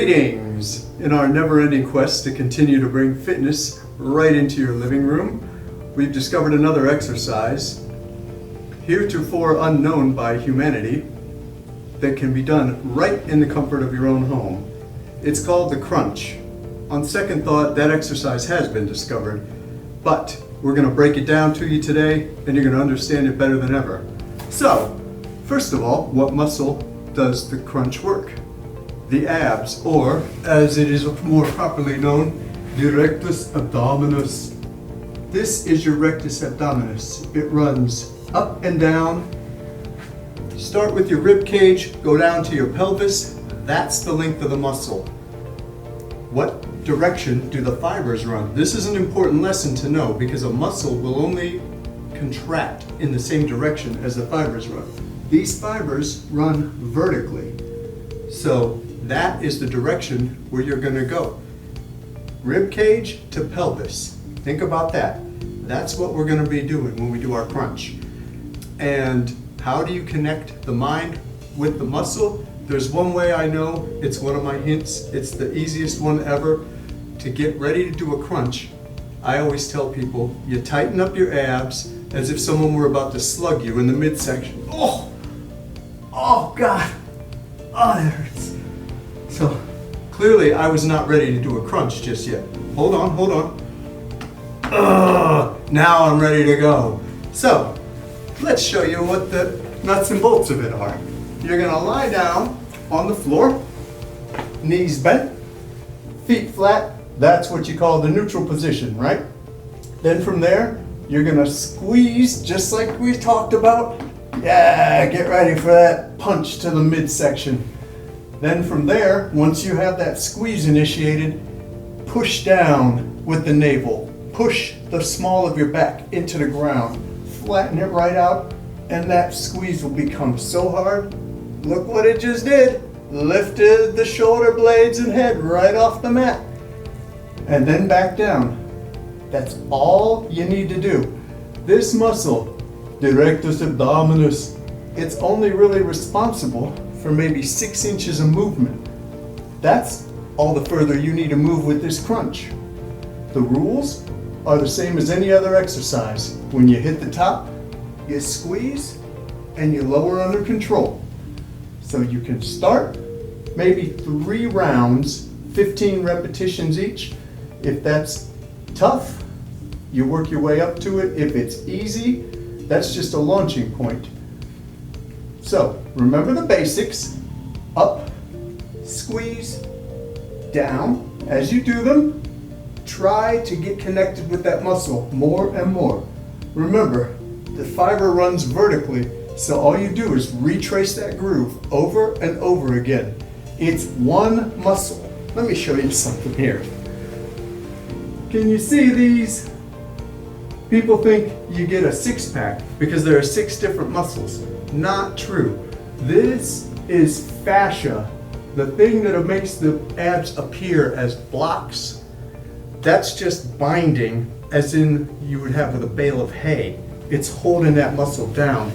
Greetings! In our never-ending quest to continue to bring fitness right into your living room, we've discovered another exercise, heretofore unknown by humanity, that can be done right in the comfort of your own home. It's called the crunch. On second thought, that exercise has been discovered, but we're going to break it down to you today, and you're going to understand it better than ever. So, first of all, what muscle does the crunch work? The abs, or as it is more properly known, the rectus abdominus. This is your rectus abdominus. It runs up and down. Start with your rib cage, go down to your pelvis. That's the length of the muscle. What direction do the fibers run? This is an important lesson to know because a muscle will only contract in the same direction as the fibers run. These fibers run vertically. So that is the direction where you're going to go. Rib cage to pelvis. Think about that. That's what we're going to be doing when we do our crunch. And how do you connect the mind with the muscle? There's one way I know, it's one of my hints, it's the easiest one ever. To get ready to do a crunch, I always tell people, you tighten up your abs as if someone were about to slug you in the midsection. Oh God, oh that hurts. So clearly I was not ready to do a crunch just yet. Hold on. Now I'm ready to go. So let's show you what the nuts and bolts of it are. You're gonna lie down on the floor, knees bent, feet flat. That's what you call the neutral position, right? Then from there, you're gonna squeeze just like we talked about. Yeah, get ready for that punch to the midsection. Then from there, once you have that squeeze initiated, push down with the navel. Push the small of your back into the ground. Flatten it right out, and that squeeze will become so hard. Look what it just did. Lifted the shoulder blades and head right off the mat. And then back down. That's all you need to do. This muscle, the rectus abdominus, it's only really responsible for maybe 6 inches of movement. That's all the further you need to move with this crunch. The rules are the same as any other exercise. When you hit the top, you squeeze and you lower under control. So you can start maybe 3 rounds, 15 repetitions each. If that's tough, you work your way up to it. If it's easy, that's just a launching point. So remember the basics: up, squeeze, down. As you do them, try to get connected with that muscle more and more. Remember, the fiber runs vertically, so all you do is retrace that groove over and over again. It's one muscle. Let me show you something here. Can you see these? People think you get a 6-pack because there are 6 different muscles. Not true. This is fascia, the thing that makes the abs appear as blocks. That's just binding, as in you would have with a bale of hay. It's holding that muscle down.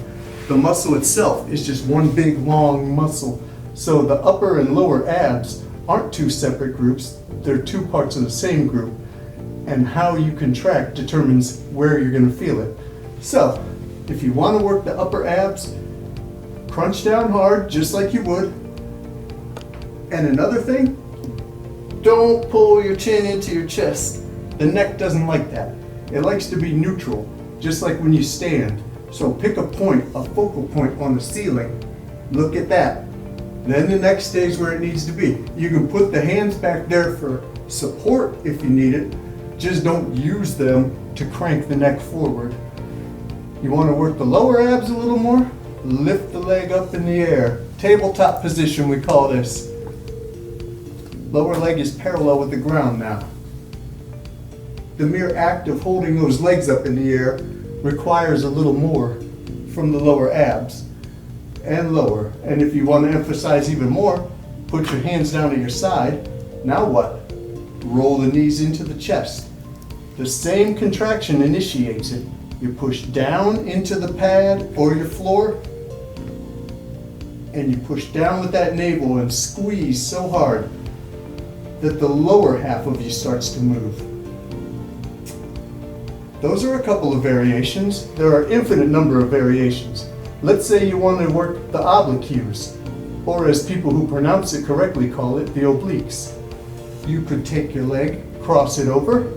The muscle itself is just one big long muscle. So the upper and lower abs aren't 2 separate groups, they're 2 parts of the same group. And how you contract determines where you're going to feel it. So, if you want to work the upper abs, crunch down hard, just like you would. And another thing, don't pull your chin into your chest. The neck doesn't like that. It likes to be neutral, just like when you stand. So pick a point, a focal point on the ceiling. Look at that. Then the neck stays where it needs to be. You can put the hands back there for support if you need it. Just don't use them to crank the neck forward. You want to work the lower abs a little more? Lift the leg up in the air. Tabletop position, we call this. Lower leg is parallel with the ground now. The mere act of holding those legs up in the air requires a little more from the lower abs and lower. And if you want to emphasize even more, put your hands down at your side. Now what? Roll the knees into the chest. The same contraction initiates it. You push down into the pad or your floor, and you push down with that navel and squeeze so hard. that the lower half of you starts to move. Those are a couple of variations. There are infinite number of variations. Let's say you want to work the obliques, or as people who pronounce it correctly call it, the obliques. You could take your leg, cross it over,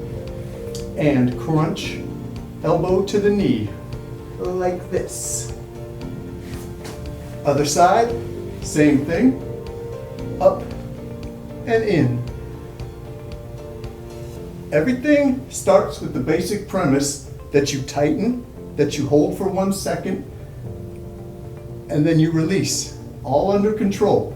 and crunch elbow to the knee, like this. Other side, same thing, up and in. Everything starts with the basic premise that you tighten, that you hold for 1 second, and then you release, all under control.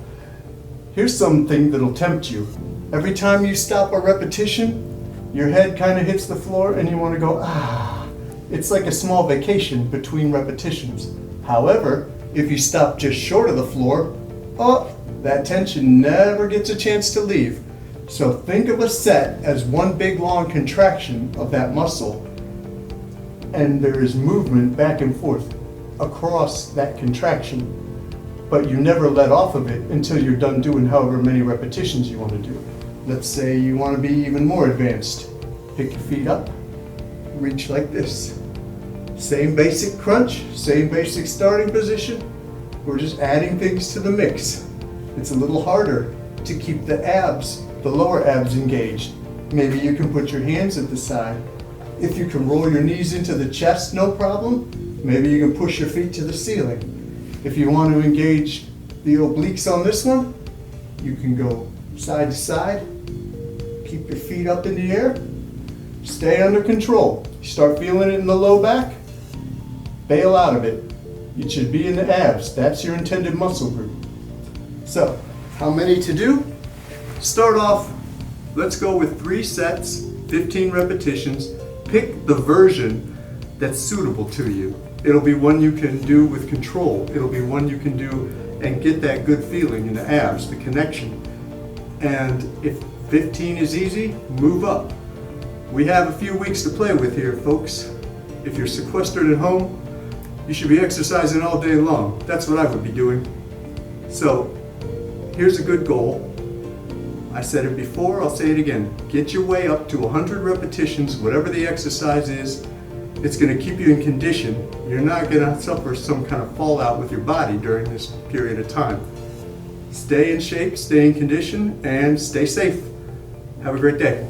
Here's something that'll tempt you. Every time you stop a repetition, your head kind of hits the floor and you want to go, ah. It's like a small vacation between repetitions. However, if you stop just short of the floor, oh, that tension never gets a chance to leave. So think of a set as one big long contraction of that muscle, and there is movement back and forth across that contraction, but you never let off of it until you're done doing however many repetitions you want to do. Let's say you want to be even more advanced. Pick your feet up, reach like this. Same basic crunch, same basic starting position. We're just adding things to the mix. It's a little harder to keep the abs, the lower abs engaged. Maybe you can put your hands at the side. If you can roll your knees into the chest, no problem. Maybe you can push your feet to the ceiling. If you want to engage the obliques on this one, you can go side to side. Keep your feet up in the air. Stay under control. You start feeling it in the low back, bail out of it. It should be in the abs. That's your intended muscle group. So, how many to do? Start off, let's go with 3 sets, 15 repetitions. Pick the version that's suitable to you. It'll be one you can do with control. It'll be one you can do and get that good feeling in the abs, the connection. And if 15 is easy, move up. We have a few weeks to play with here, folks. If you're sequestered at home, you should be exercising all day long. That's what I would be doing. So, here's a good goal. I said it before, I'll say it again. Get your way up to 100 repetitions, whatever the exercise is. It's going to keep you in condition. You're not going to suffer some kind of fallout with your body during this period of time. Stay in shape, stay in condition, and stay safe. Have a great day.